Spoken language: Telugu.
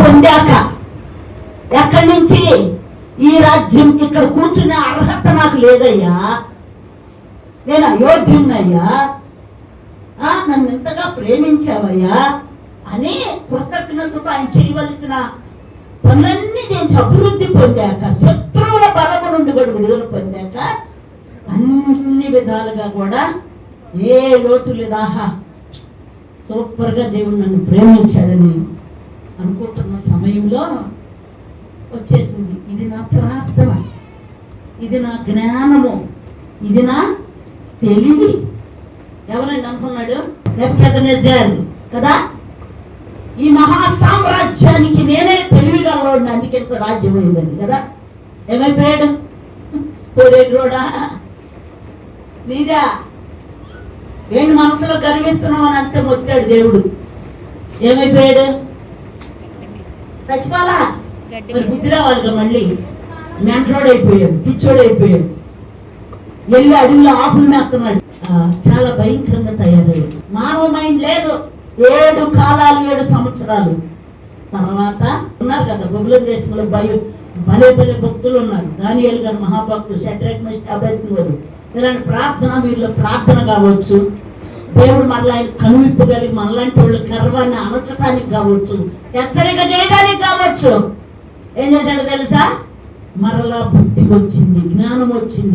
పొందాక ఎక్కడి నుంచి ఈ రాజ్యం ఇక్కడ కూర్చునే అర్హత నాకు లేదయ్యా, నేను అయోగ్యున్నయ్యా, నన్ను ఎంతగా ప్రేమించావయ్యా అని కృతజ్ఞతతో ఆయన చేయవలసిన పనులన్నీ చేసి అభివృద్ధి పొందాక, శత్రువుల బలము నుండి కూడా విడుదల పొందాక, అన్ని విధాలుగా కూడా ఏ లోటు లేదా, సూపర్గా దేవుడు నన్ను ప్రేమించాడని అనుకుంటున్న సమయంలో వచ్చేసింది, ఇది నా ప్రార్థన, ఇది నా జ్ఞానము, ఇది నా తెలివి. ఎవరైనా అనుకున్నాడు నెబుకద్నెజర్ కదా, ఈ మహా సామ్రాజ్యానికి నేనే తెలివిగా ఉన్నాడు, అందుకే ఇంత రాజ్యం అయిందని కదా. ఏమైపోయాడు? పోరేడ్రోడా నీదా ఏంటి మనసులో గర్విస్తున్నావు అని అంతే మొత్తాడు దేవుడు. ఏమైపోయాడు? చచ్చిపోలా, మరి బుద్ధి రావాలిగా, మళ్ళీ మెంటలోడైపోయాడు, పిచ్చోడైపోయాడు, వెళ్ళి అడవిలో ఆకులు మేస్తున్నాడు, చాలా భయంకరంగా తయారయ్యాడు. మానవ మైండ్ లేదు. 7 కాలాలు 7 సంవత్సరాలు తర్వాత ఉన్నారు కదా బబులోను దేశంలో భలే భక్తులు ఉన్నారు. దానియేలు గారు మహాభక్తులు, షడ్రక్ మెషక్ అబేద్నెగో. ఇలాంటి ప్రార్థన, వీళ్ళ ప్రార్థన కావచ్చు, దేవుడు మరలా ఆయన కనువిప్పగలిగి మనలాంటి వాళ్ళ గర్వాన్ని అమర్చడానికి కావచ్చు, హెచ్చరిక చేయడానికి కావచ్చు. ఏం చేశాడో తెలుసా? మరలా బుద్ధి వచ్చింది, జ్ఞానం వచ్చింది.